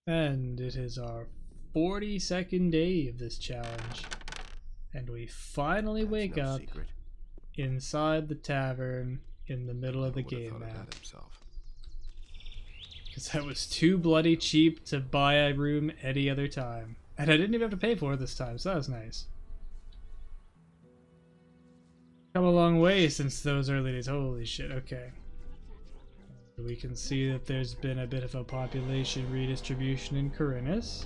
And it is our 42nd day of this challenge. And we finally wake up inside the tavern in the middle of the game map. Because that was too bloody cheap to buy a room any other time. And I didn't even have to pay for it this time, so that was nice. Come a long way since those early days. Holy shit, okay. We can see that there's been a bit of a population redistribution in Kharinis.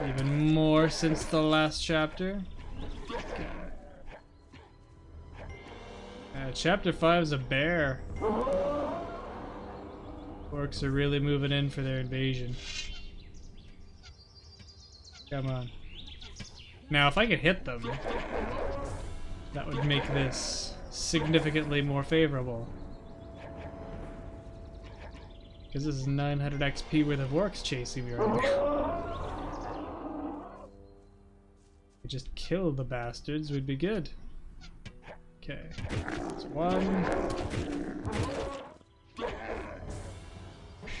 Even more since the last chapter. Okay. Chapter 5 is a bear. Orcs are really moving in for their invasion. Come on. Now, if I could hit them, that would make this significantly more favorable. Because this is 900 XP worth of orcs chasing me right now. If we just kill the bastards, we'd be good. Okay, that's one.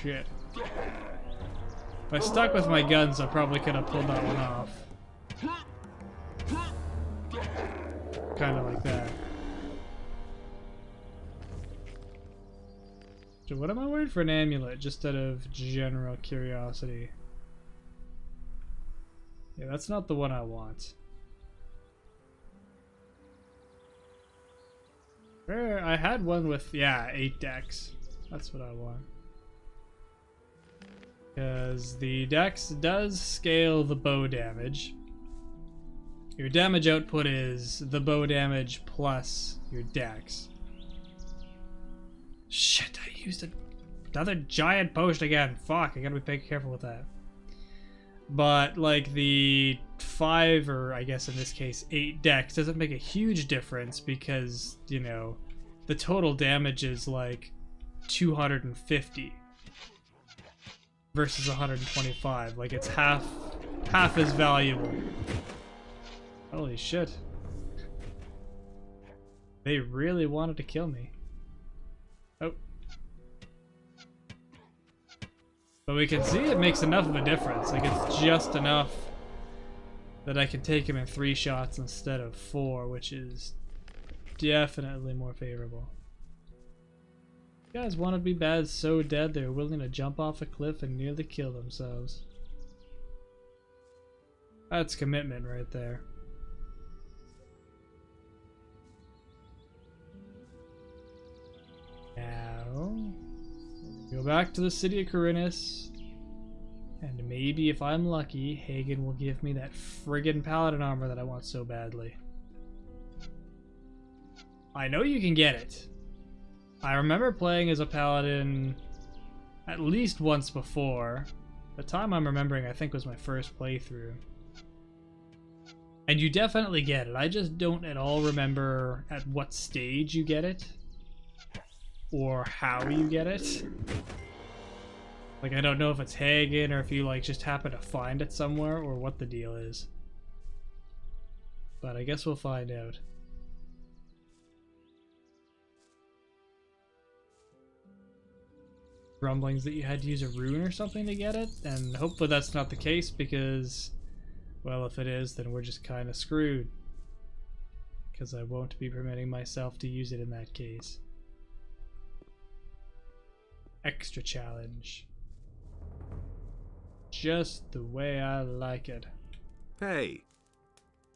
Shit. If I stuck with my guns, I probably could have pulled that one off. Kind of like that. So what am I wearing for an amulet, just out of general curiosity? Yeah, that's not the one I want. I had one with, yeah, 8 dex. That's what I want. Because the dex does scale the bow damage. Your damage output is the bow damage plus your dex. Shit, I used another giant potion again. Fuck, I gotta be careful with that. But, like, the 5, or I guess in this case 8 dex doesn't make a huge difference because, you know, the total damage is like 250 versus 125. Like, it's half as valuable. Holy shit. They really wanted to kill me. Oh. But we can see it makes enough of a difference. Like, it's just enough that I can take him in 3 shots instead of 4, which is definitely more favorable. You guys want to be bad so dead they're willing to jump off a cliff and nearly kill themselves. That's commitment right there. Now, go back to the city of Kharinis, and maybe if I'm lucky, Hagen will give me that friggin' paladin armor that I want so badly. I know you can get it. I remember playing as a paladin at least once before. The time I'm remembering, I think, was my first playthrough. And you definitely get it. I just don't at all remember at what stage you get it. Or how you get it. Like, I don't know if it's Hagen or if you, like, just happen to find it somewhere or what the deal is. But I guess we'll find out. Rumblings that you had to use a rune or something to get it, and hopefully that's not the case because, well, if it is, then we're just kind of screwed. Because I won't be permitting myself to use it in that case. Extra challenge. Just the way I like it. Hey.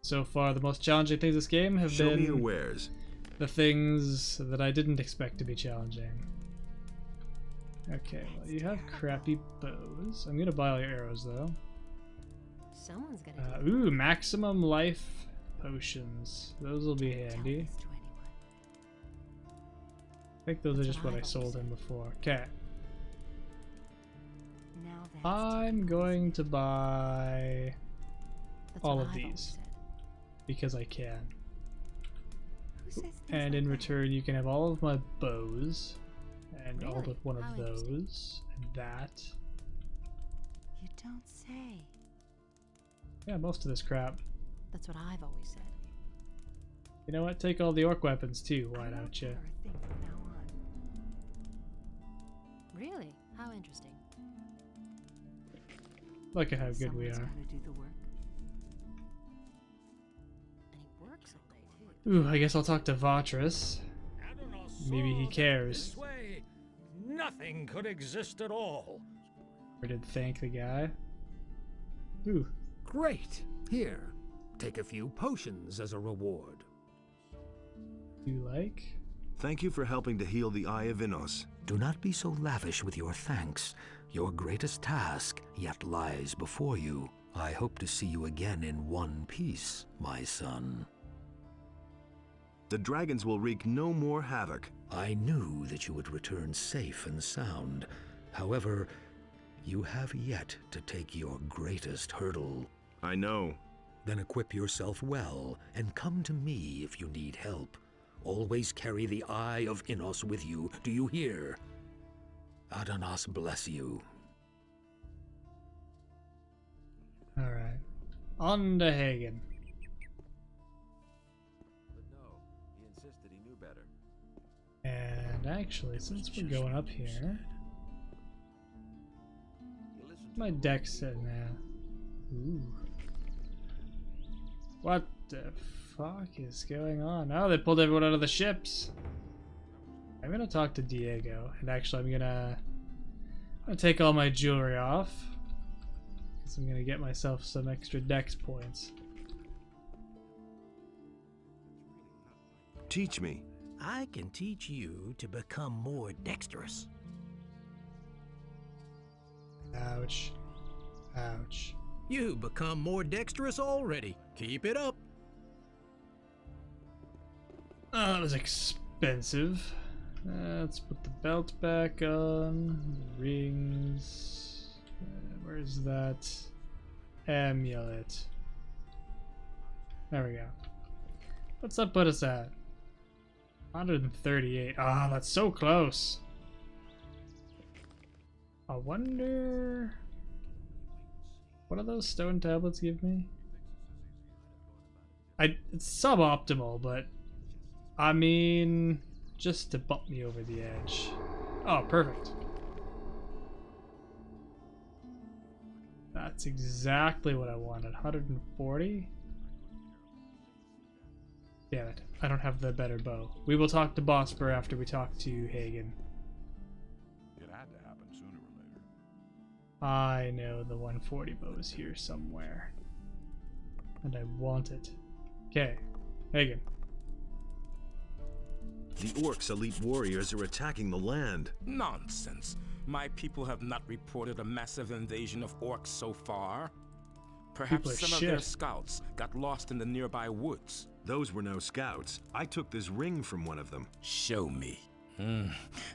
So far, the most challenging things this game have been me your wares. The things that I didn't expect to be challenging. Okay, well, you have crappy bows. I'm gonna buy all your arrows though. Someone's gonna ooh, maximum life potions. Those will be handy. I think those are just what I sold him before. Okay. I'm going to buy all of these because I can. And in return, you can have all of my bows and all but one of those and that. You don't say. Yeah, most of this crap. That's what I've always said. You know what? Take all the orc weapons too. Why don't you? Really? How interesting. Look at how good we Someone's are. gotta do the work. And he works all day too. Ooh, I guess I'll talk to Vatras. Maybe he cares. This way, nothing could exist at all. Or did thank the guy. Ooh. Great. Here, take a few potions as a reward. Do you like? Thank you for helping to heal the Eye of Innos. Do not be so lavish with your thanks. Your greatest task yet lies before you. I hope to see you again in one piece, my son. The dragons will wreak no more havoc. I knew that you would return safe and sound. However, you have yet to take your greatest hurdle. I know. Then equip yourself well and come to me if you need help. Always carry the Eye of Innos with you, do you hear? Adanas bless you. Alright. On to Hagen. But no, he insisted he knew better. And actually, since we're going up here, my deck's sitting there. Ooh. What the fuck is going on? Oh, they pulled everyone out of the ships. I'm gonna talk to Diego, and actually I'm gonna take all my jewelry off, because I'm gonna get myself some extra dex points. Teach me. I can teach you to become more dexterous. Ouch. Ouch. You become more dexterous already. Keep it up. Oh, that was expensive. Let's put the belt back on. The rings. Where's that amulet? There we go. What's that put us at? 138. Ah, that's so close. I wonder... what do those stone tablets give me? It's suboptimal, but... I mean... just to bump me over the edge. Oh, perfect. That's exactly what I wanted. 140? Damn it. I don't have the better bow. We will talk to Bosper after we talk to Hagen. It had to happen sooner or later. I know the 140 bow is here somewhere. And I want it. Okay. Hagen. The orcs' elite warriors are attacking the land. Nonsense. My people have not reported a massive invasion of orcs so far. Perhaps some of their scouts got lost in the nearby woods. Those were no scouts. I took this ring from one of them. Show me.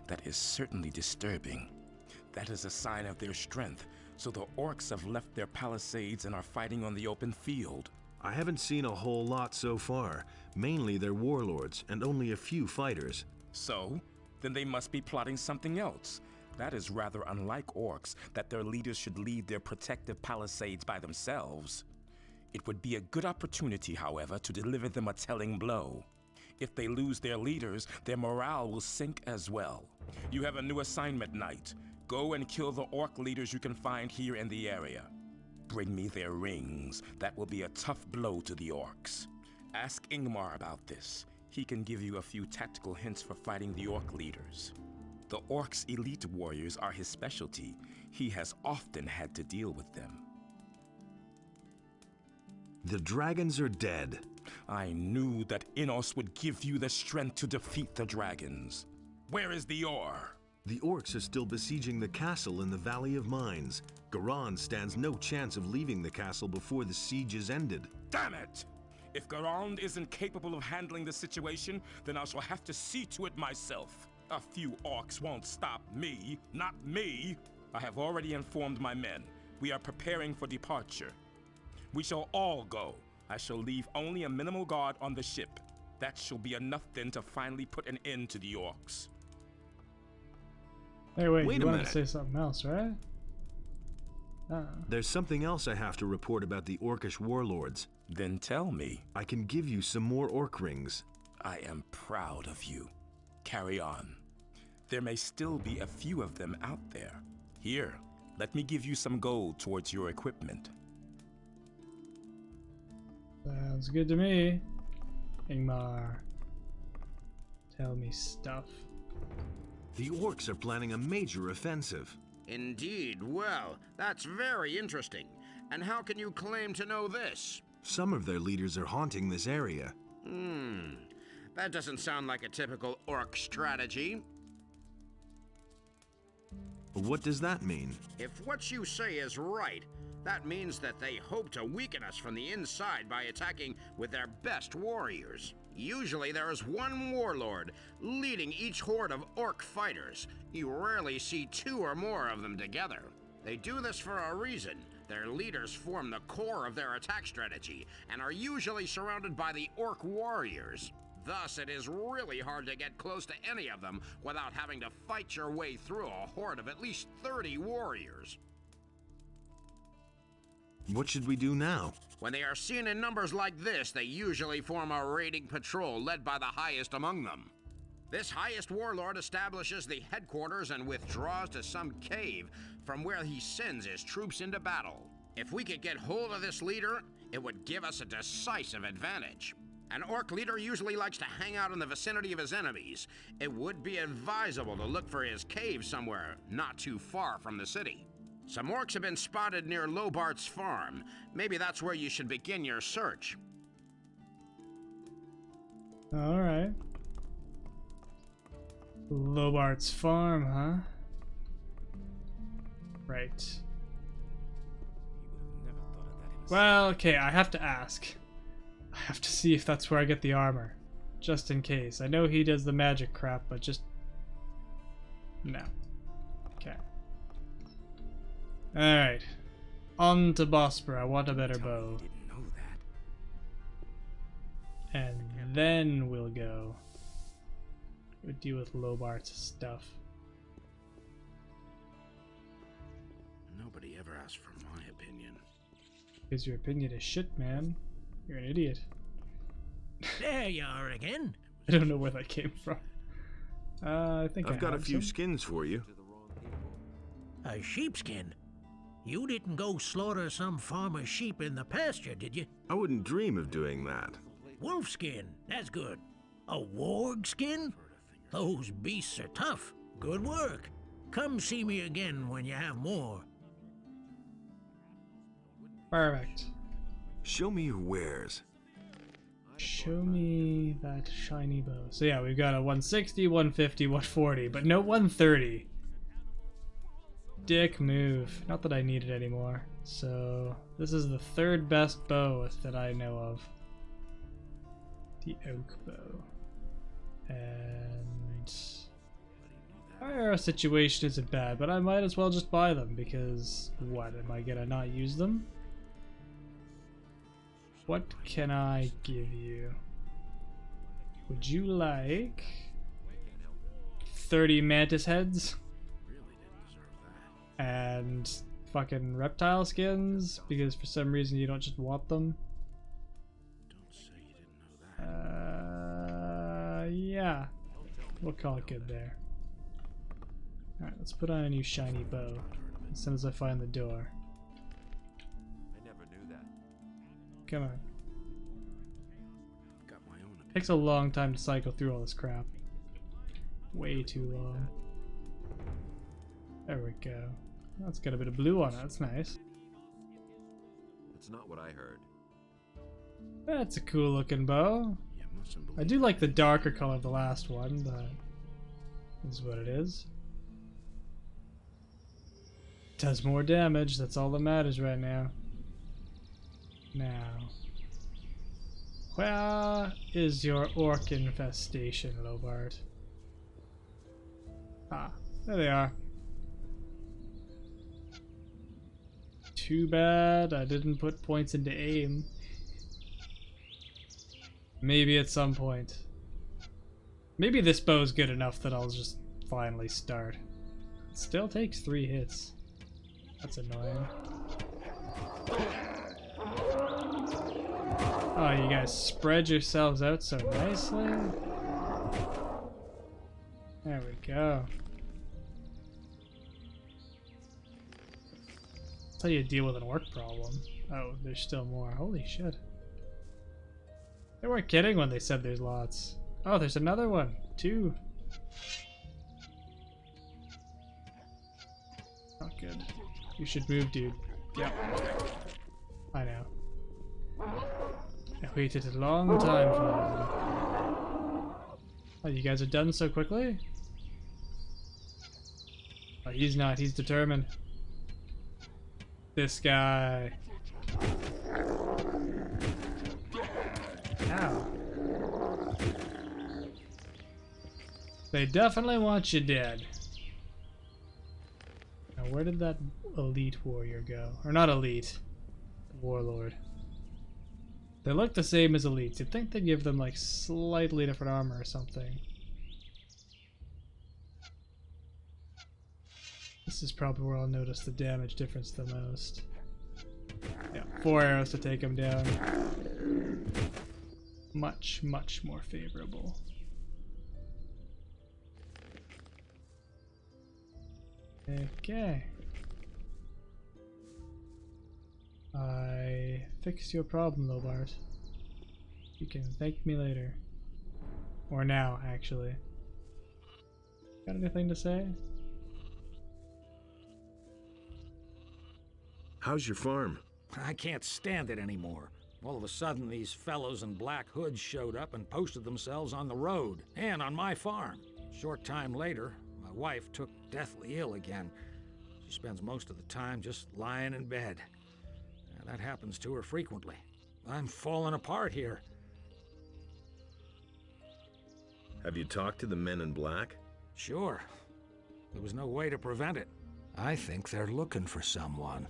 That is certainly disturbing. That is a sign of their strength. So the orcs have left their palisades and are fighting on the open field. I haven't seen a whole lot so far. Mainly they're warlords and only a few fighters. So? Then they must be plotting something else. That is rather unlike orcs, that their leaders should leave their protective palisades by themselves. It would be a good opportunity, however, to deliver them a telling blow. If they lose their leaders, their morale will sink as well. You have a new assignment, Knight. Go and kill the orc leaders you can find here in the area. Bring me their rings. That will be a tough blow to the orcs. Ask Ingmar about this. He can give you a few tactical hints for fighting the orc leaders. The orcs' elite warriors are his specialty. He has often had to deal with them. The dragons are dead. I knew that Innos would give you the strength to defeat the dragons. Where is the ore? The orcs are still besieging the castle in the Valley of Mines. Garan stands no chance of leaving the castle before the siege is ended. Damn it! If Garand isn't capable of handling the situation, then I shall have to see to it myself. A few orcs won't stop me, not me. I have already informed my men. We are preparing for departure. We shall all go. I shall leave only a minimal guard on the ship. That shall be enough then to finally put an end to the orcs. Hey, wait, Wait you a wanted minute. to say something else, right? There's something else I have to report about the orcish warlords. Then tell me. I can give you some more orc rings. I am proud of you. Carry on. there may still be a few of them out there. Here, let me give you some gold towards your equipment. Sounds good to me. Ingmar, tell me stuff. The orcs are planning a major offensive. Indeed. Well, that's very interesting. And how can you claim to know this? Some of their leaders are haunting this area. That doesn't sound like a typical orc strategy. What does that mean? If what you say is right, that means that they hope to weaken us from the inside by attacking with their best warriors. Usually there is one warlord leading each horde of orc fighters. You rarely see two or more of them together. They do this for a reason. Their leaders form the core of their attack strategy and are usually surrounded by the orc warriors. Thus, it is really hard to get close to any of them without having to fight your way through a horde of at least 30 warriors. What should we do now? When they are seen in numbers like this, they usually form a raiding patrol led by the highest among them. This highest warlord establishes the headquarters and withdraws to some cave from where he sends his troops into battle. If we could get hold of this leader, it would give us a decisive advantage. An orc leader usually likes to hang out in the vicinity of his enemies. It would be advisable to look for his cave somewhere not too far from the city. Some orcs have been spotted near Lobart's farm. Maybe that's where you should begin your search. Alright. Lobart's farm, huh? Right. Well, okay, I have to ask. I have to see if that's where I get the armor. Just in case. I know he does the magic crap, but just... no. Okay. Alright. On to Bospor. I want a better bow. Didn't know that. And then we'll go. We'll deal with Lobart's stuff. Nobody ever asked for my opinion. Because your opinion is shit, man. You're an idiot. There you are again. I don't know where that came from. I think I've got a have few some. skins for you. A sheepskin. You didn't go slaughter some farmer's sheep in the pasture, did you? I wouldn't dream of doing that. Wolfskin. That's good. A warg skin? Those beasts are tough. Good work. Come see me again when you have more. Perfect. Show me your wares. Show me that shiny bow. So yeah, we've got a 160, 150, 140, but no 130. Dick move. Not that I need it anymore. So this is the third best bow that I know of. The oak bow. And our arrow situation isn't bad, but I might as well just buy them because what, am I gonna not use them? What can I give you? Would you like 30 mantis heads? And fucking reptile skins? Because for some reason you don't just want them? Don't say you didn't know that. Yeah. We'll call it good there. Alright, let's put on a new shiny bow as soon as I find the door. Come on. Got my own opinion. Takes a long time to cycle through all this crap. Way too long. There we go. That's got a bit of blue on it. That's nice. That's not what I heard. That's a cool looking bow. You mustn't believe I do like the darker color of the last one, but this is what it is. Does more damage. That's all that matters right now. Now, where is your orc infestation, Lobart? Ah, there they are. Too bad I didn't put points into aim. Maybe at some point. Maybe this bow's good enough that I'll just finally start. It still takes 3 hits. That's annoying. Oh, you guys spread yourselves out so nicely. There we go. That's how you deal with an orc problem. Oh, there's still more. Holy shit. They weren't kidding when they said there's lots. Oh, there's another one. 2. Not good. You should move, dude. Yeah. I know. I waited a long time for that. Oh, you guys are done so quickly? Oh, he's not. He's determined. This guy. Ow. They definitely want you dead. Now, where did that elite warrior go? Or not elite. Warlord. They look the same as elites. You'd think they'd give them like slightly different armor or something. This is probably where I'll notice the damage difference the most. Yeah, 4 arrows to take him down. Much, much more favorable. Okay. I fixed your problem, Lobart. You can thank me later. Or now, actually. Got anything to say? How's your farm? I can't stand it anymore. All of a sudden, these fellows in black hoods showed up and posted themselves on the road and on my farm. Short time later, my wife took deathly ill again. She spends most of the time just lying in bed. And that happens to her frequently. I'm falling apart here. Have you talked to the men in black? Sure. There was no way to prevent it. I think they're looking for someone.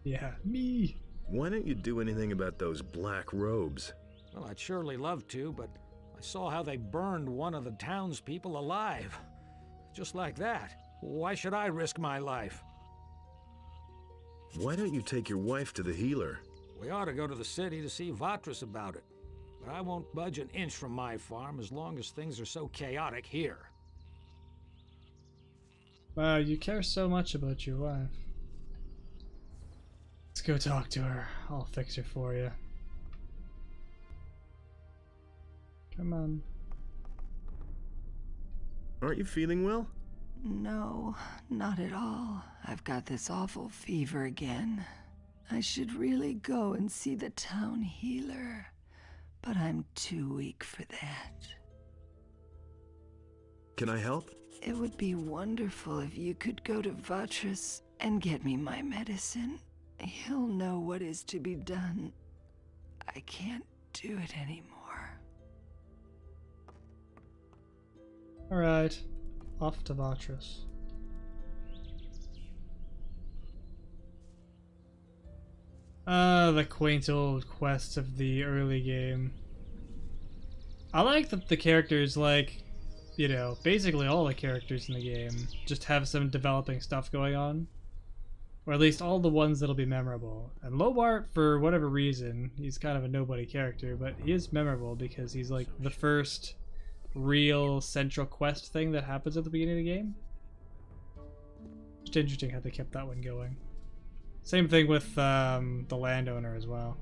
Yeah, me. Why don't you do anything about those black robes? Well, I'd surely love to, but I saw how they burned one of the townspeople alive. Just like that. Why should I risk my life? Why don't you take your wife to the healer? We ought to go to the city to see Vatras about it. But I won't budge an inch from my farm as long as things are so chaotic here. Wow, you care so much about your wife. Let's go talk to her. I'll fix her for you. Come on. Aren't you feeling well? No, not at all. I've got this awful fever again. I should really go and see the town healer, but I'm too weak for that. Can I help? It would be wonderful if you could go to Vatras and get me my medicine. He'll know what is to be done. I can't do it anymore. Alright. Off to Vatras. The quaint old quests of the early game. I like that the characters, like, you know, basically all the characters in the game just have some developing stuff going on. Or at least all the ones that'll be memorable. And Lobart, for whatever reason, he's kind of a nobody character, but he is memorable because he's like the first real central quest thing that happens at the beginning of the game. Just interesting how they kept that one going. Same thing with the landowner as well.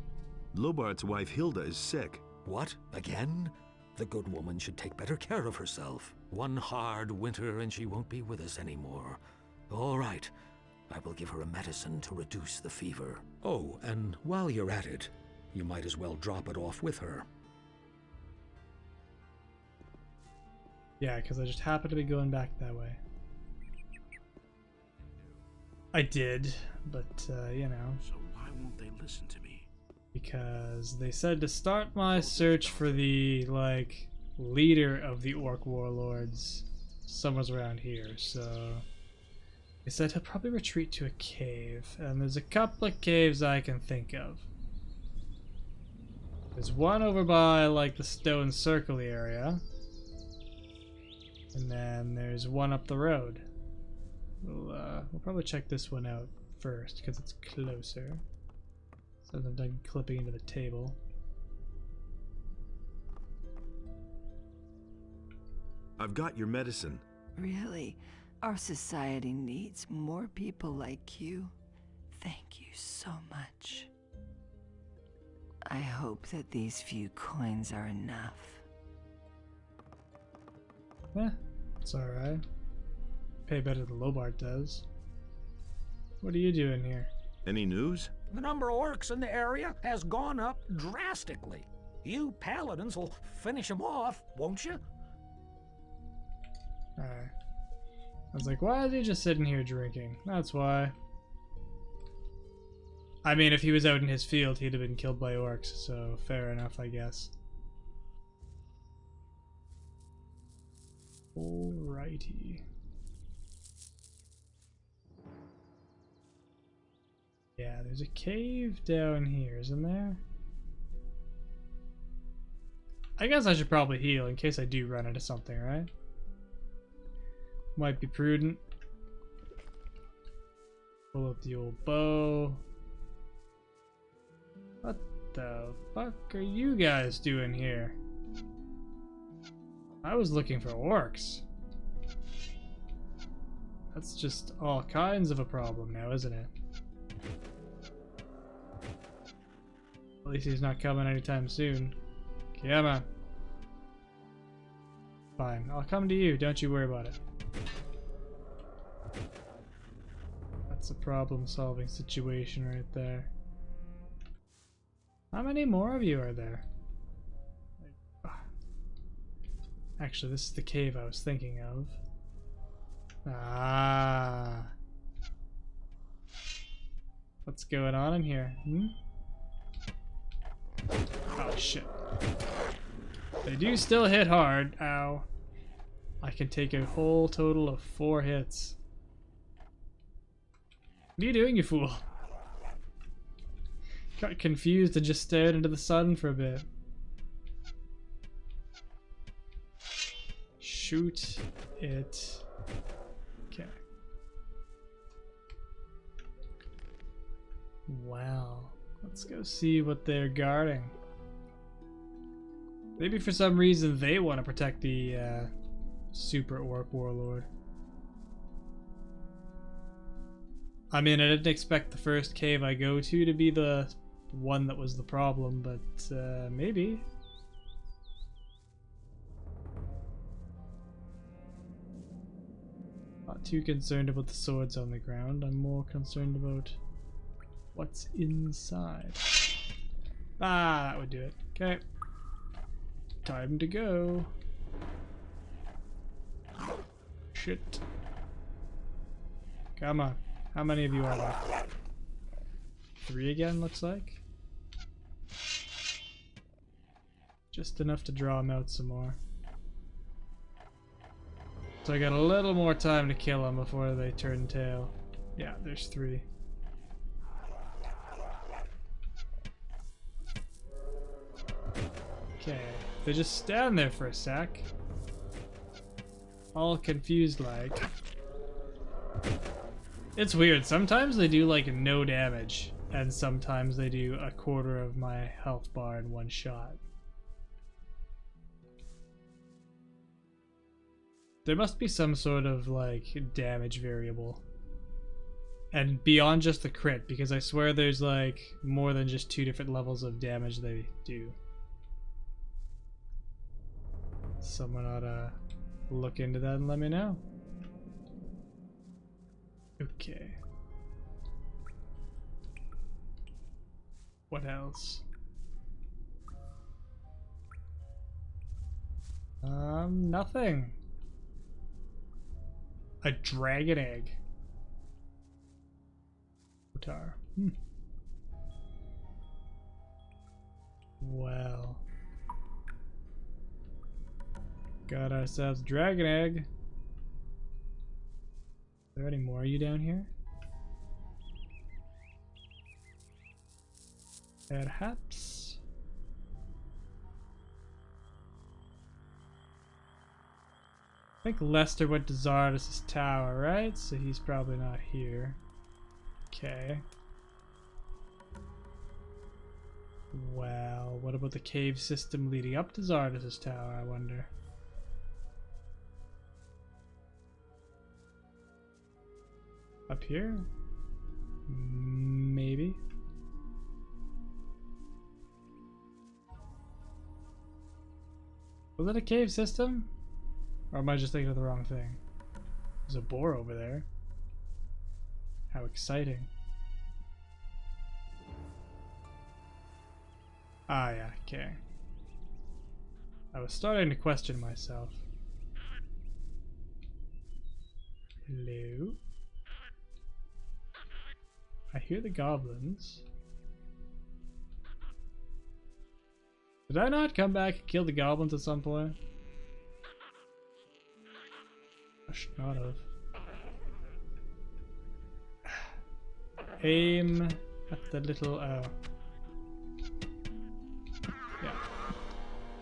Lobart's wife Hilda is sick. What? Again? The good woman should take better care of herself. One hard winter and she won't be with us anymore. All right. I will give her a medicine to reduce the fever. Oh, and while you're at it, you might as well drop it off with her. Yeah, because I just happened to be going back that way. I did, but, you know. So why won't they listen to me? Because they said to start my search for the, like, leader of the orc warlords somewhere around here, so... They said he'll probably retreat to a cave, and there's a couple of caves I can think of. There's one over by, like, the stone circle area. And then there's one up the road. We'll probably check this one out first, because it's closer. So I'm done clipping into the table. I've got your medicine. Really, our society needs more people like you. Thank you so much. I hope that these few coins are enough. It's alright. Pay better than Lobart does. What are you doing here? Any news? The number of orcs in the area has gone up drastically. You paladins will finish them off, won't you? Alright. I was like, why is he just sitting here drinking? That's why. I mean, if he was out in his field, he'd have been killed by orcs, so fair enough, I guess. Alrighty. Yeah, there's a cave down here, isn't there? I guess I should probably heal in case I do run into something, right? Might be prudent. Pull out the old bow. What the fuck are you guys doing here? I was looking for orcs. That's just all kinds of a problem now, isn't it? At least he's not coming anytime soon. Come on. Fine, I'll come to you, don't you worry about it. That's a problem-solving situation right there. How many more of you are there? Actually, this is the cave I was thinking of. Ah. What's going on in here? Oh shit. They do still hit hard. Ow. I can take a whole total of 4 hits. What are you doing, you fool? Got confused and just stared into the sun for a bit. Shoot it. Okay. Well, let's go see what they're guarding. Maybe for some reason they want to protect the super orc warlord. I mean, I didn't expect the first cave I go to be the one that was the problem, but maybe. Not too concerned about the swords on the ground. I'm more concerned about what's inside. Ah, that would do it. Okay. Time to go. Shit. Come on. How many of you are there? 3 again, looks like. Just enough to draw them out some more. So I got a little more time to kill them before they turn tail. Yeah, there's 3. Okay, they just stand there for a sec. All confused like. It's weird, sometimes they do like no damage, and sometimes they do a quarter of my health bar in one shot. There must be some sort of like damage variable. And beyond just the crit, because I swear there's like more than just 2 different levels of damage they do. Someone ought to look into that and let me know. Okay. What else? Nothing. A dragon egg. Guitar. Well. Got ourselves a dragon egg. Are there any more of you down here? Perhaps. I think Lester went to Xardas' tower, right? So he's probably not here. Okay. Well, what about the cave system leading up to Xardas' tower, I wonder? Up here? Maybe. Was it a cave system? Or am I just thinking of the wrong thing? There's a boar over there. How exciting. Ah, yeah, okay. I was starting to question myself. Hello? I hear the goblins. Did I not come back and kill the goblins at some point? I should not have. Aim at the little O. Yeah.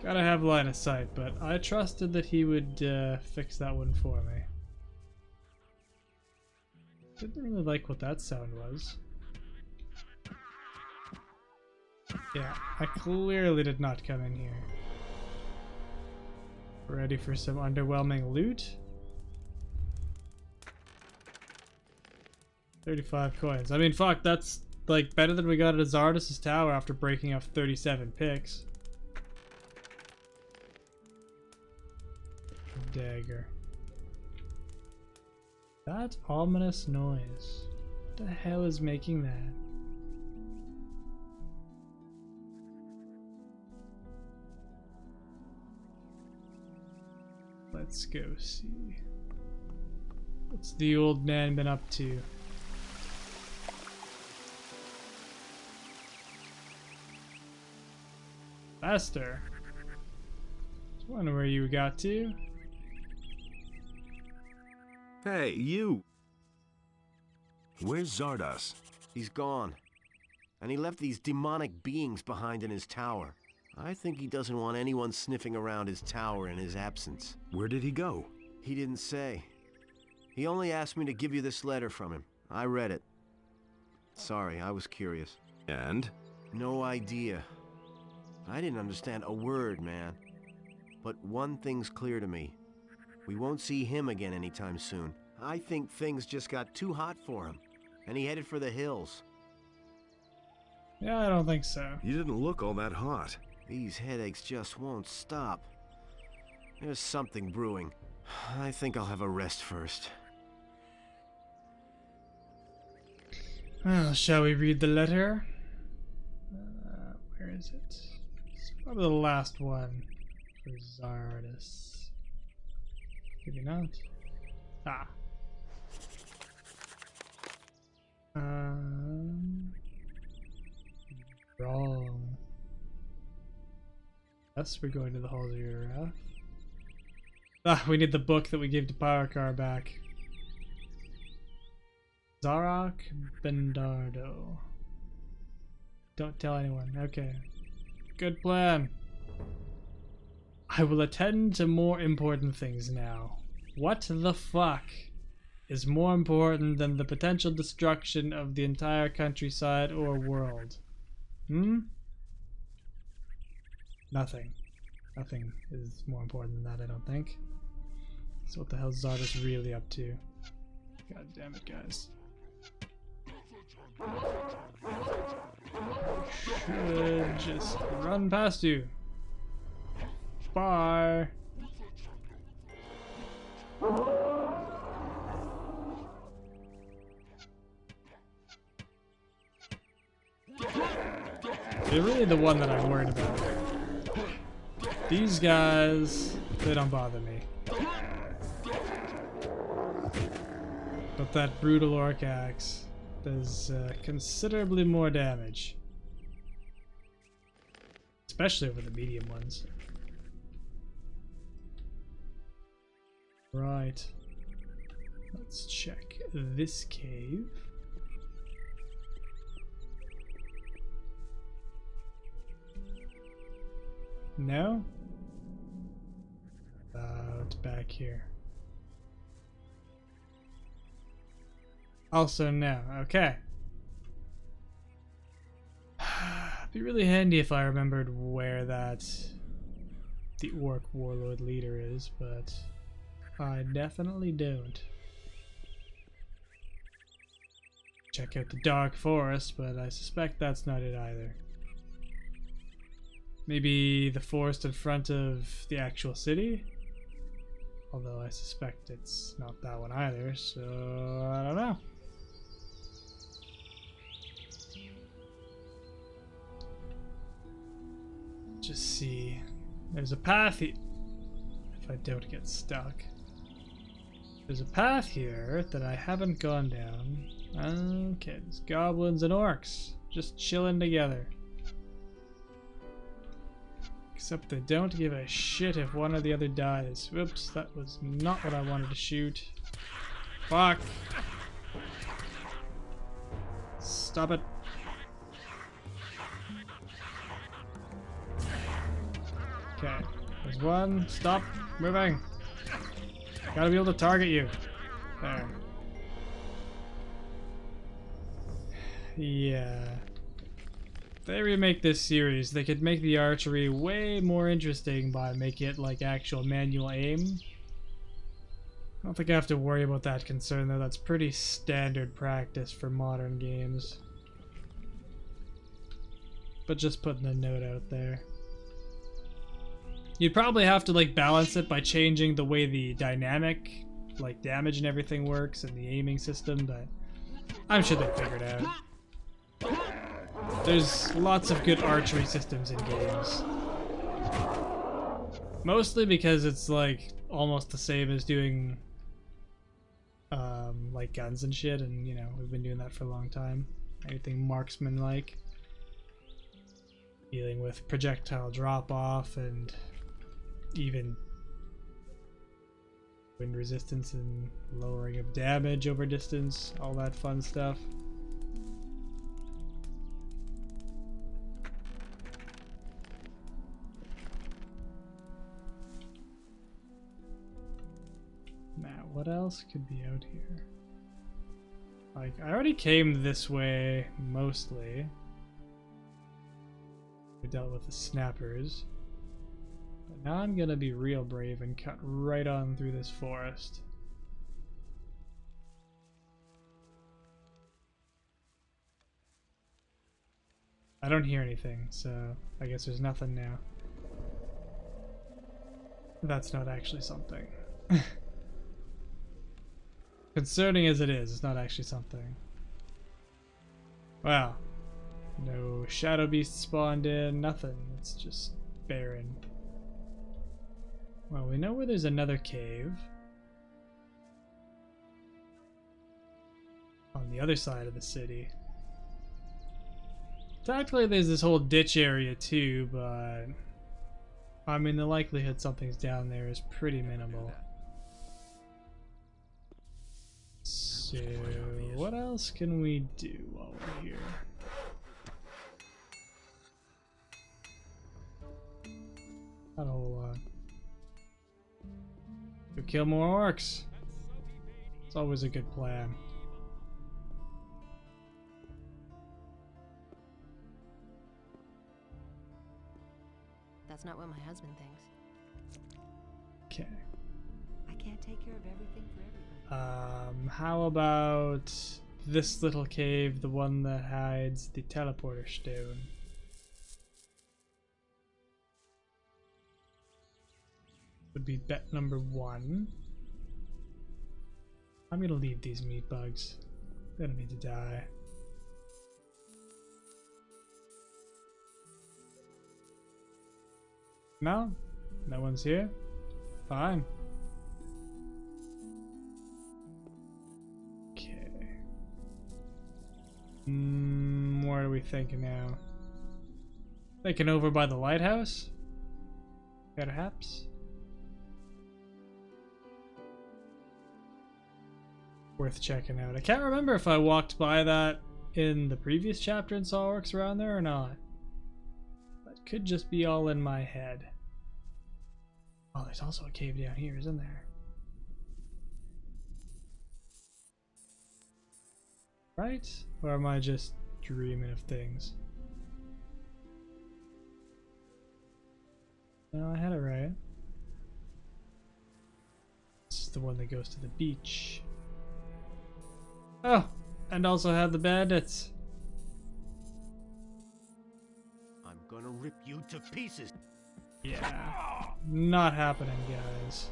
Gotta have line of sight, but I trusted that he would fix that one for me. Didn't really like what that sound was. Yeah, I clearly did not come in here. Ready for some underwhelming loot? 35 coins. I mean, fuck, that's like better than we got at Xardas' tower after breaking off 37 picks. Dagger. That ominous noise. What the hell is making that? Let's go see. What's the old man been up to? Faster. I was wondering where you got to. Hey, you! Where's Xardas? He's gone. And he left these demonic beings behind in his tower. I think he doesn't want anyone sniffing around his tower in his absence. Where did he go? He didn't say. He only asked me to give you this letter from him. I read it. Sorry, I was curious. And? No idea. I didn't understand a word, man. But one thing's clear to me. We won't see him again anytime soon. I think things just got too hot for him, and he headed for the hills. Yeah, I don't think so. You didn't look all that hot. These headaches just won't stop. There's something brewing. I think I'll have a rest first. Well, shall we read the letter? Where is it? It's probably the last one for Xardas. Maybe not. Ah. Wrong. Yes, we're going to the Halls of Wrath. Ah, we need the book that we gave to Pyrocar back. Zarok Bendardo. Don't tell anyone. Okay. Good plan. I will attend to more important things now. What the fuck is more important than the potential destruction of the entire countryside or world? Nothing. Nothing is more important than that, I don't think. So what the hell is Xardas really up to? God damn it, guys. Should just run past you. Bye. You're really the one that I'm worried about. These guys, they don't bother me. But that brutal orc axe does considerably more damage. Especially over the medium ones. Right. Let's check this cave. No? About back here. Also no. Okay. It'd be really handy if I remembered where that the orc warlord leader is, but I definitely don't. check out the Dark Forest, but I suspect that's not it either. Maybe the forest in front of the actual city? Although I suspect it's not that one either, so I don't know. Just see. There's a path here. If I don't get stuck. There's a path here that I haven't gone down. Okay, there's goblins and orcs just chilling together. Except they don't give a shit if one or the other dies. Whoops, that was not what I wanted to shoot. Fuck. Stop it. Okay, there's one. Stop moving. Gotta be able to target you. There. Yeah. If they remake this series, they could make the archery way more interesting by making it like actual manual aim. I don't think I have to worry about that concern though. That's pretty standard practice for modern games. But just putting a note out there. You'd probably have to like balance it by changing the way the dynamic, like damage and everything works and the aiming system, but I'm sure they figured it out. There's lots of good archery systems in games. Mostly because it's like almost the same as doing like guns and shit, and you know, we've been doing that for a long time. Anything marksman like. Dealing with projectile drop off and even wind resistance and lowering of damage over distance, all that fun stuff. Now, what else could be out here? Like, I already came this way, mostly. We dealt with the snappers. But now I'm gonna be real brave and cut right on through this forest. I don't hear anything, so I guess there's nothing now. That's not actually something. Concerning as it is, it's not actually something. Wow. No shadow beasts spawned in, nothing. It's just barren. Well, we know where there's another cave. On the other side of the city. Technically there's this whole ditch area too, but I mean the likelihood something's down there is pretty minimal. So what else can we do while we're here? Not a whole lot. Go kill more orcs. It's always a good plan. That's not what my husband thinks. Okay. I can't take care of everything for everybody. How about this little cave, the one that hides the teleporter stone? Would be bet number 1. I'm gonna leave these meat bugs. They don't need to die. No? No one's here? Fine. Okay. What are we thinking now? Thinking over by the lighthouse? Perhaps? Worth checking out. I can't remember if I walked by that in the previous chapter and saw orcs around there or not. That could just be all in my head. Oh, there's also a cave down here, isn't there? Right? Or am I just dreaming of things? No, I had it right. This is the one that goes to the beach. Oh, And also have the bandits. I'm gonna rip you to pieces. Yeah. Not happening, guys.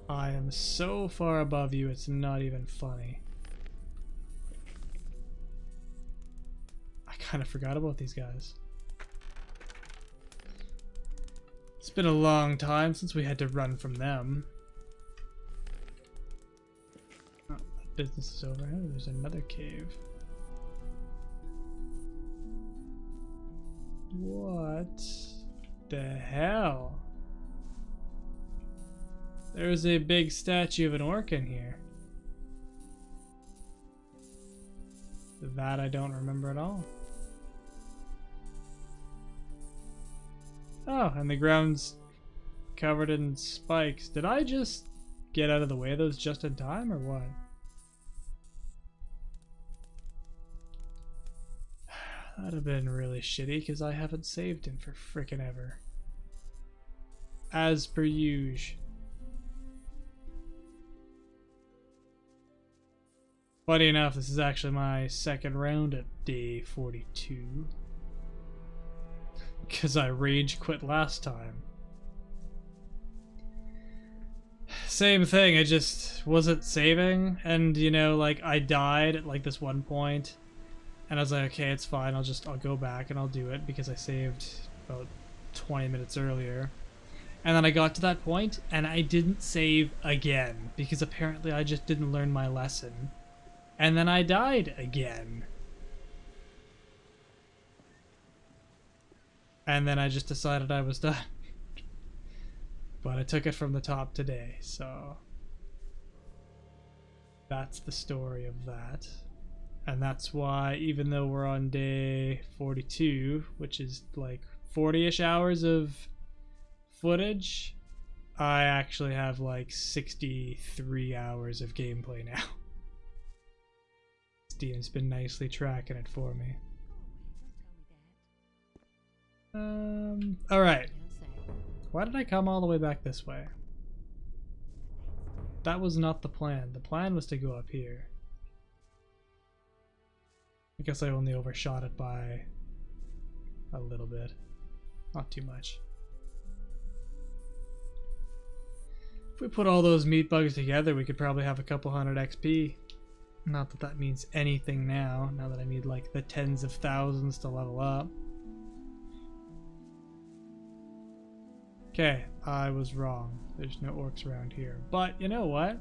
I am so far above you, it's not even funny. I kind of forgot about these guys. It's been a long time since we had to run from them. Oh, that business is over. Oh, there's another cave. What the hell? There's a big statue of an orc in here. That I don't remember at all. Oh, and the ground's covered in spikes. Did I just get out of the way of those just in time, or what? That'd have been really shitty, because I haven't saved him for frickin' ever. As per usual. Funny enough, this is actually my second round at day 42. Because I rage quit last time. Same thing, I just wasn't saving, and you know, like, I died at like this one point, and I was like, okay, it's fine, I'll go back and I'll do it, because I saved about 20 minutes earlier. And then I got to that point, and I didn't save again, because apparently I just didn't learn my lesson. And then I died again. And then I just decided I was done. But I took it from the top today, so that's the story of that. And that's why, even though we're on day 42, which is like 40-ish hours of footage, I actually have like 63 hours of gameplay now. Steven's been nicely tracking it for me. Alright. Why did I come all the way back this way? That was not the plan. The plan was to go up here. I guess I only overshot it by a little bit. Not too much. If we put all those meat bugs together, we could probably have a couple hundred XP. Not that that means anything now that I need like the tens of thousands to level up. Okay, I was wrong. There's no orcs around here. But you know what?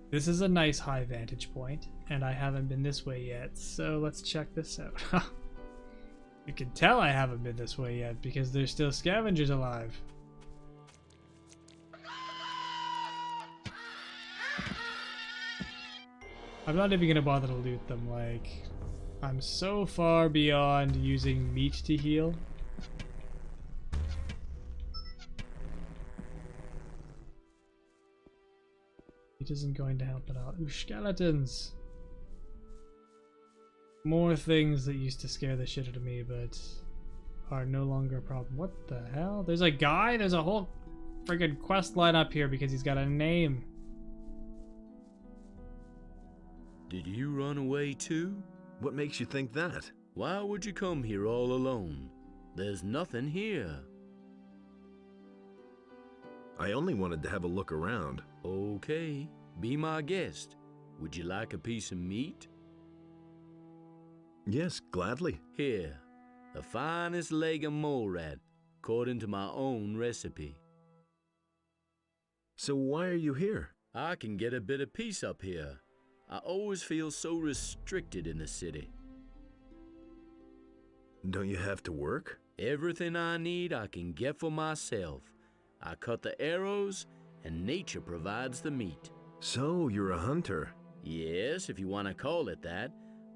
This is a nice high vantage point, and I haven't been this way yet, so let's check this out. You can tell I haven't been this way yet because there's still scavengers alive. I'm not even gonna bother to loot them, like, I'm so far beyond using meat to heal. It isn't going to help at all. Ooh, skeletons! More things that used to scare the shit out of me, but are no longer a problem. What the hell? There's a guy? There's a whole friggin' quest line up here because he's got a name. Did you run away too? What makes you think that? Why would you come here all alone? There's nothing here. I only wanted to have a look around. Okay, be my guest. Would you like a piece of meat? Yes, gladly. Here, the finest leg of mole rat, according to my own recipe. So why are you here? I can get a bit of peace up here. I always feel so restricted in the city. Don't you have to work? Everything I need I can get for myself. I cut the arrows, and nature provides the meat. So you're a hunter? Yes, if you want to call it that.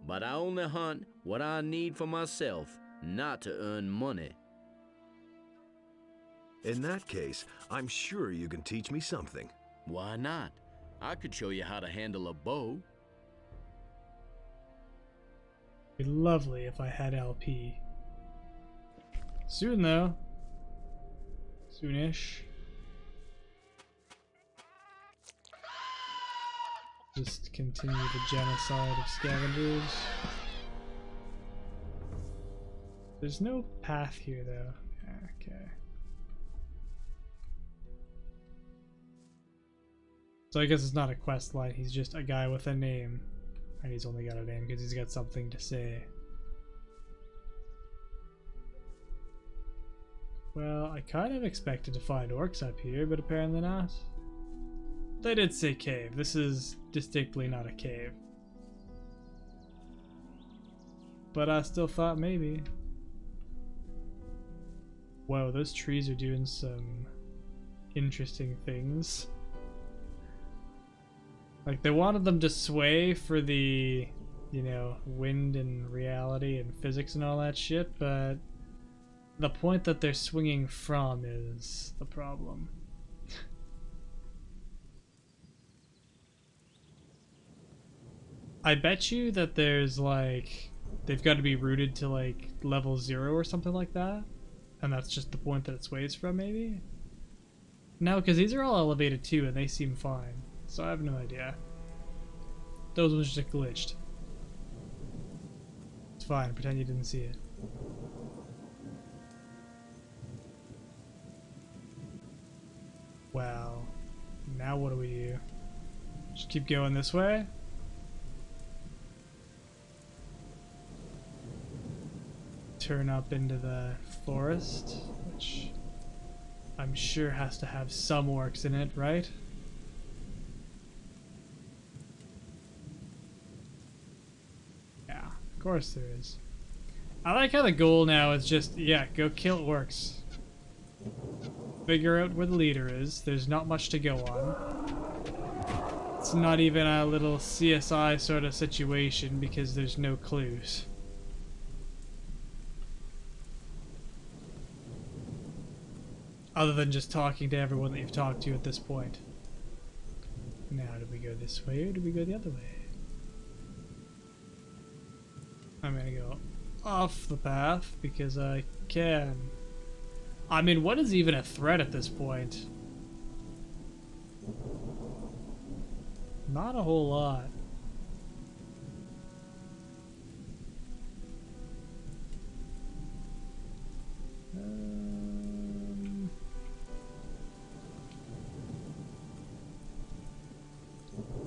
But I only hunt what I need for myself, not to earn money. In that case, I'm sure you can teach me something. Why not? I could show you how to handle a bow. It'd be lovely if I had LP. Soon though. Soonish. Just continue the genocide of scavengers. There's no path here, though. Okay. So I guess it's not a quest line, he's just a guy with a name. And he's only got a name because he's got something to say. Well, I kind of expected to find orcs up here, but apparently not. They did say cave. This is distinctly not a cave. But I still thought maybe. Whoa, those trees are doing some interesting things. Like, they wanted them to sway for the, you know, wind and reality and physics and all that shit, but the point that they're swinging from is the problem. I bet you that there's, like, they've got to be rooted to, like, level 0 or something like that, and that's just the point that it sways from, maybe? No, because these are all elevated too, and they seem fine. So I have no idea. Those ones just glitched. It's fine, pretend you didn't see it. Well, now what do we do? Just keep going this way? Turn up into the forest, which I'm sure has to have some orcs in it, right? Yeah, of course there is. I like how the goal now is just, yeah, go kill orcs. Figure out where the leader is. There's not much to go on. It's not even a little CSI sort of situation because there's no clues. Other than just talking to everyone that you've talked to at this point. Now, do we go this way or do we go the other way? I'm gonna go off the path because I can. I mean, what is even a threat at this point? Not a whole lot.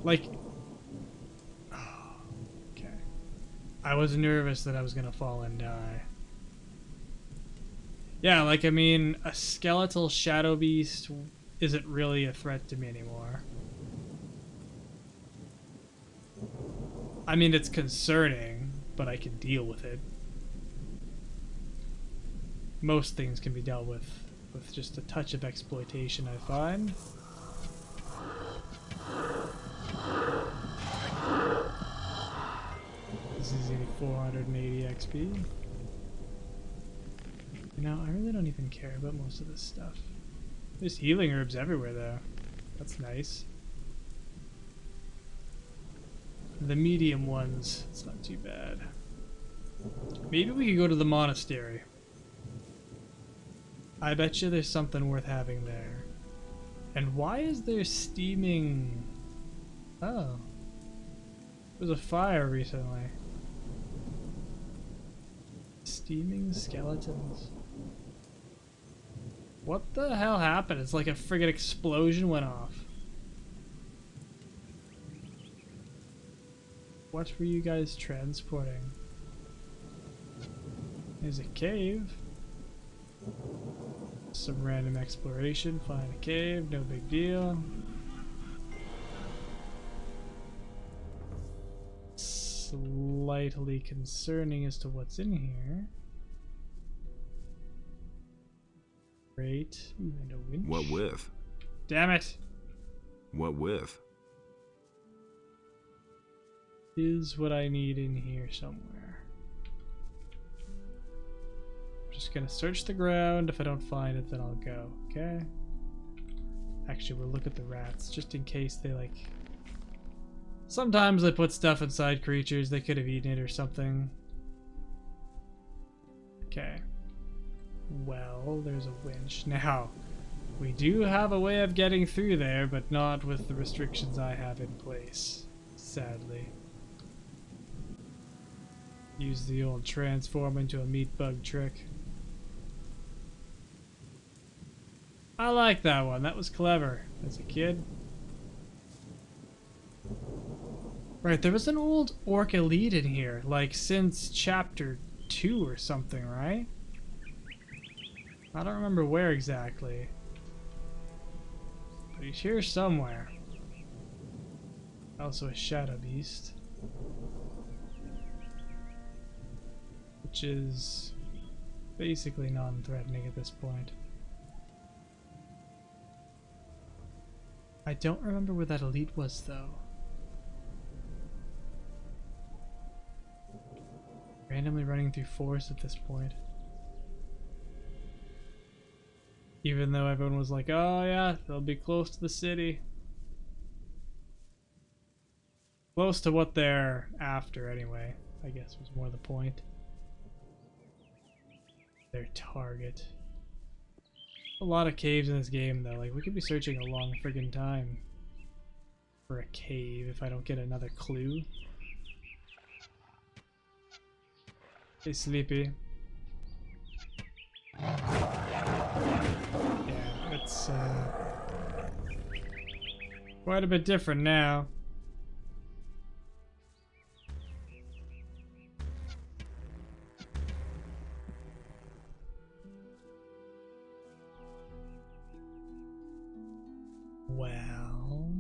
Like, oh, okay. I was nervous that I was gonna fall and die. Yeah, like, I mean, a skeletal shadow beast isn't really a threat to me anymore. I mean, it's concerning, but I can deal with it. Most things can be dealt with just a touch of exploitation, I find. This is 480 XP. You know, I really don't even care about most of this stuff. There's healing herbs everywhere, though. That's nice. The medium ones, it's not too bad. Maybe we could go to the monastery. I bet you there's something worth having there. And why is there steaming... Oh. There was a fire recently. Steaming skeletons. What the hell happened? It's like a friggin' explosion went off. What were you guys transporting? There's a cave. Some random exploration, find a cave, no big deal. Slightly concerning as to what's in here. Great. Ooh, and a winch. What with? Damn it! What with? Is what I need in here somewhere. I'm just gonna search the ground. If I don't find it, then I'll go. Okay? Actually, we'll look at the rats, just in case they, like... Sometimes they put stuff inside creatures. They could have eaten it or something. Okay. Well, there's a winch. Now, we do have a way of getting through there, but not with the restrictions I have in place. Sadly. Use the old transform into a meat bug trick. I like that one. That was clever as a kid. Right, there was an old orc elite in here, like since chapter 2 or something, right? I don't remember where exactly. But he's here somewhere. Also a shadow beast. Which is basically non-threatening at this point. I don't remember where that elite was though. Randomly running through forest at this point. Even though everyone was like, oh yeah, they'll be close to the city. Close to what they're after anyway, I guess was more the point. Their target. A lot of caves in this game though, like we could be searching a long friggin' time for a cave if I don't get another clue. Hey, Sleepy. Yeah, it's quite a bit different now. Well,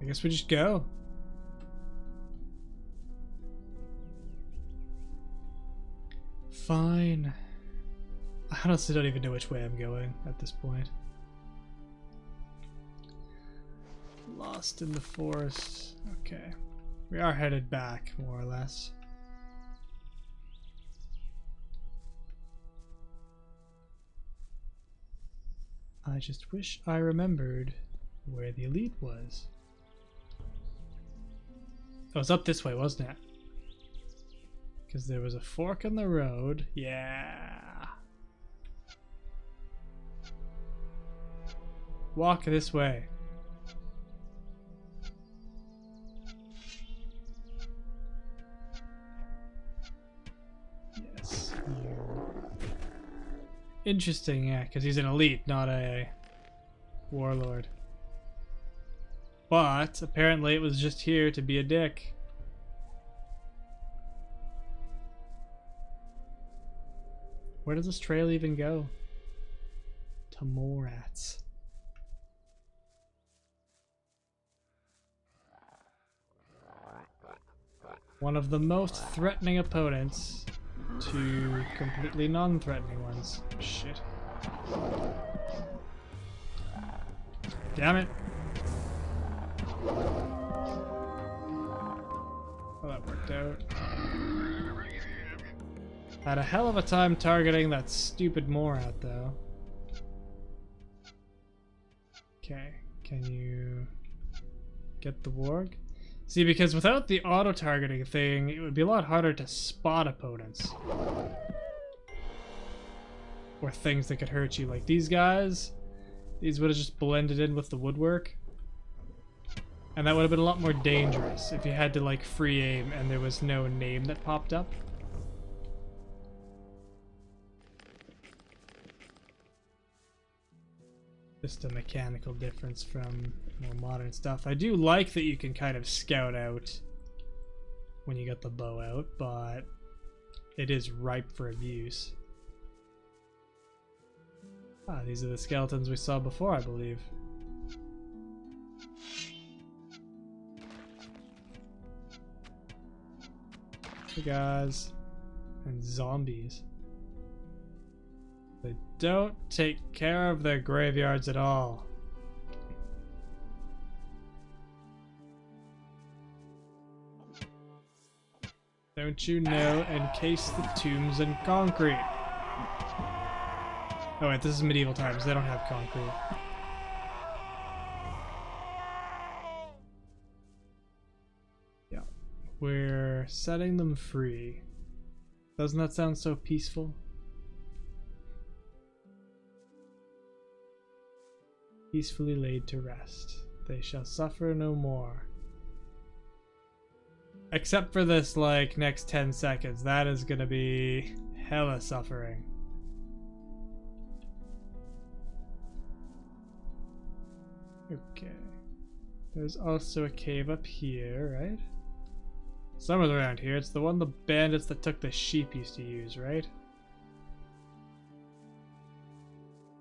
I guess we just go. Fine. I honestly don't even know which way I'm going at this point. Lost in the forest. Okay. We are headed back, more or less. I just wish I remembered where the elite was. Oh, it was up this way, wasn't it? Because there was a fork in the road. Yeah. Walk this way. Yes. Interesting, yeah, because he's an elite, not a warlord. But apparently it was just here to be a dick. Where does this trail even go? To Morats. One of the most threatening opponents to completely non-threatening ones. Shit. Damn it. Well, that worked out. Had a hell of a time targeting that stupid Morat, though. Okay, can you get the warg? See, because without the auto-targeting thing, it would be a lot harder to spot opponents. Or things that could hurt you. Like these guys, these would have just blended in with the woodwork. And that would have been a lot more dangerous if you had to like free aim and there was no name that popped up. Just a mechanical difference from more modern stuff. I do like that you can kind of scout out when you get the bow out, but it is ripe for abuse. Ah, these are the skeletons we saw before, I believe. Hey guys. And zombies. They don't take care of their graveyards at all. Don't you know, encase the tombs in concrete. Oh wait, this is medieval times, they don't have concrete. Yeah, we're setting them free. Doesn't that sound so peaceful? Peacefully laid to rest. They shall suffer no more. Except for this, like, next 10 seconds. That is gonna be hella suffering. Okay. There's also a cave up here, right? Somewhere around here. It's the one the bandits that took the sheep used to use, right?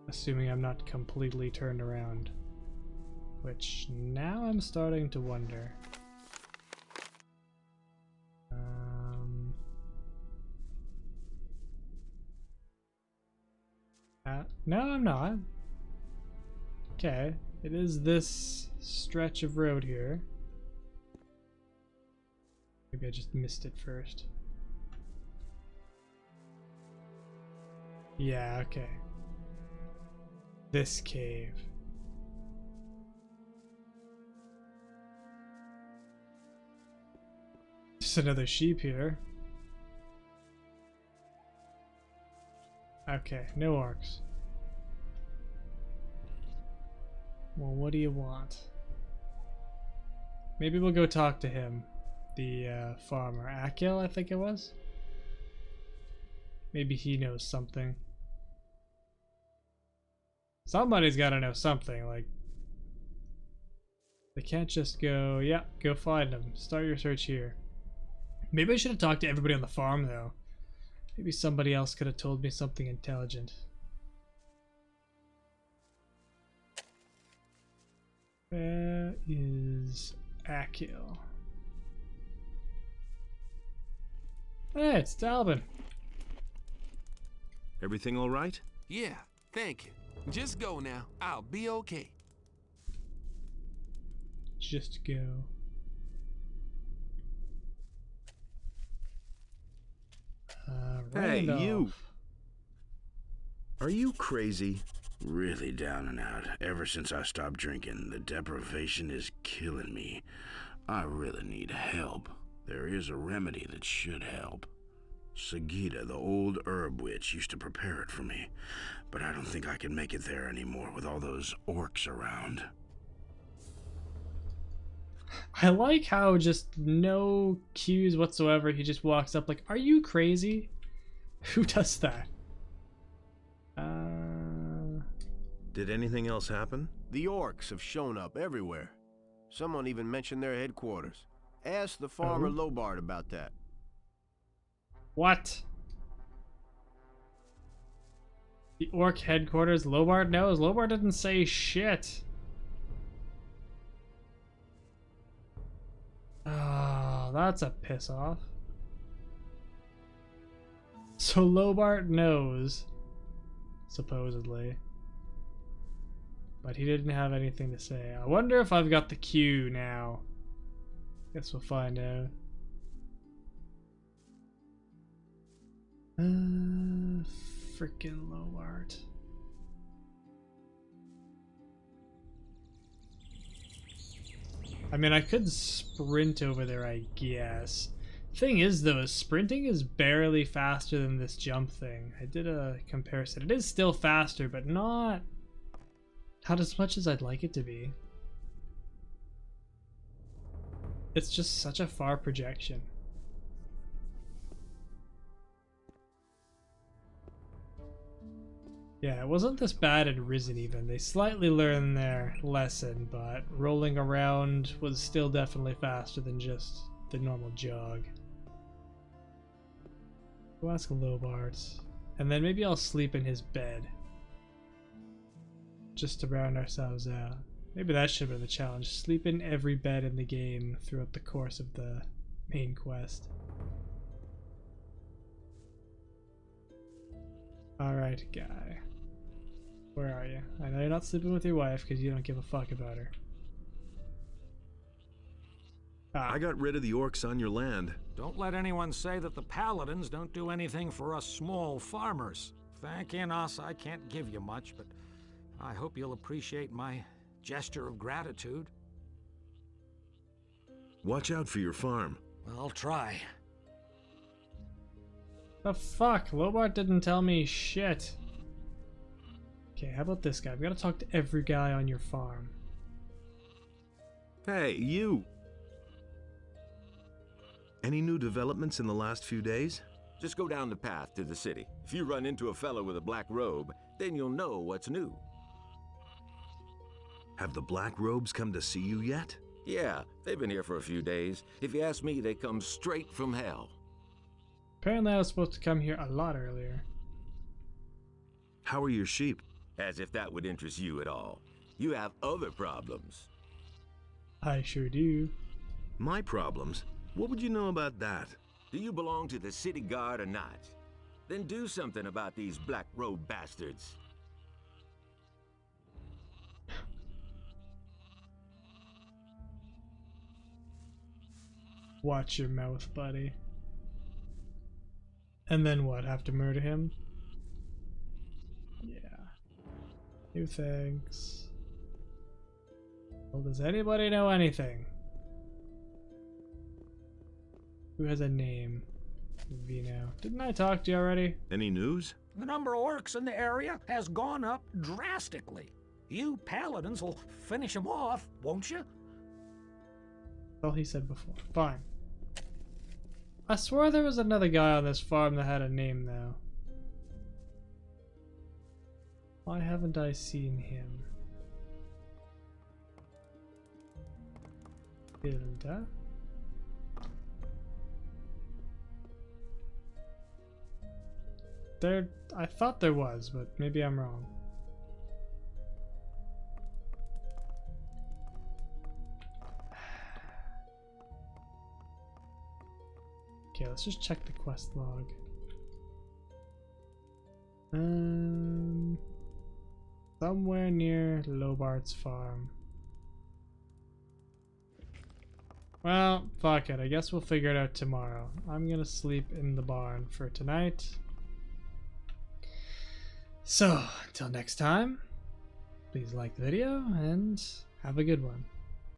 Assuming I'm not completely turned around. Which, now I'm starting to wonder. No, I'm not. Okay, it is this stretch of road here. Maybe I just missed it first. Yeah, okay. This cave. Just another sheep here. Okay, no orcs. Well, what do you want? Maybe we'll go talk to him. The farmer. Akil, I think it was? Maybe he knows something. Somebody's gotta know something, like... They can't just go, yeah, go find him. Start your search here. Maybe I should have talked to everybody on the farm, though. Maybe somebody else could have told me something intelligent. Where is Akil? Hey, it's Dalvin. Everything all right? Yeah, thank you. Just go now. I'll be okay. Just go. Hey, Randolph. you! Are you crazy? Really down and out. Ever since I stopped drinking, the deprivation is killing me. I really need help. There is a remedy that should help. Sagita, the old herb witch, used to prepare it for me, but I don't think I can make it there anymore with all those orcs around. I like how just no cues whatsoever, he just walks up like, are you crazy? Who does that? Did anything else happen? The orcs have shown up everywhere. Someone even mentioned their headquarters. Ask the farmer Lobart about that. What? The orc headquarters? Lobart knows? Lobart didn't say shit. Oh, that's a piss off. So Lobart knows, supposedly. But he didn't have anything to say. I wonder if I've got the cue now. Guess we'll find out. Freaking Lobart. I mean, I could sprint over there, I guess. Thing is, though, sprinting is barely faster than this jump thing. I did a comparison. It is still faster, but not as much as I'd like it to be. It's just such a far projection. Yeah, it wasn't this bad in Risen even. They slightly learned their lesson, but rolling around was still definitely faster than just the normal jog. We'll ask Lobart. And then maybe I'll sleep in his bed. Just to round ourselves out. Maybe that should be the challenge. Sleep in every bed in the game throughout the course of the main quest. Alright, guy. Where are you? I know you're not sleeping with your wife because you don't give a fuck about her. I got rid of the orcs on your land. Don't let anyone say that the paladins don't do anything for us small farmers. Thanking us, I can't give you much, but I hope you'll appreciate my gesture of gratitude. Watch out for your farm. I'll try. The fuck? Lobart didn't tell me shit. Okay, how about this guy? I've got to talk to every guy on your farm. Hey, you! Any new developments in the last few days? Just go down the path to the city. If you run into a fellow with a black robe, then you'll know what's new. Have the Black Robes come to see you yet? Yeah, they've been here for a few days. If you ask me, they come straight from hell. Apparently I was supposed to come here a lot earlier. How are your sheep? As if that would interest you at all. You have other problems. I sure do. My problems? What would you know about that? Do you belong to the city guard or not? Then do something about these black robe bastards. Watch your mouth, buddy. And then what? Have to murder him? Yeah. No thanks. Well, does anybody know anything? Who has a name? Vino. Didn't I talk to you already? Any news? The number of orcs in the area has gone up drastically. You paladins will finish them off, won't you? That's all he said before. Fine. I swore there was another guy on this farm that had a name, though. Why haven't I seen him? Hilda? I thought there was, but maybe I'm wrong. Okay, let's just check the quest log. Somewhere near Lobart's farm. Well, fuck it. I guess we'll figure it out tomorrow. I'm gonna sleep in the barn for tonight. So, until next time, please like the video and have a good one.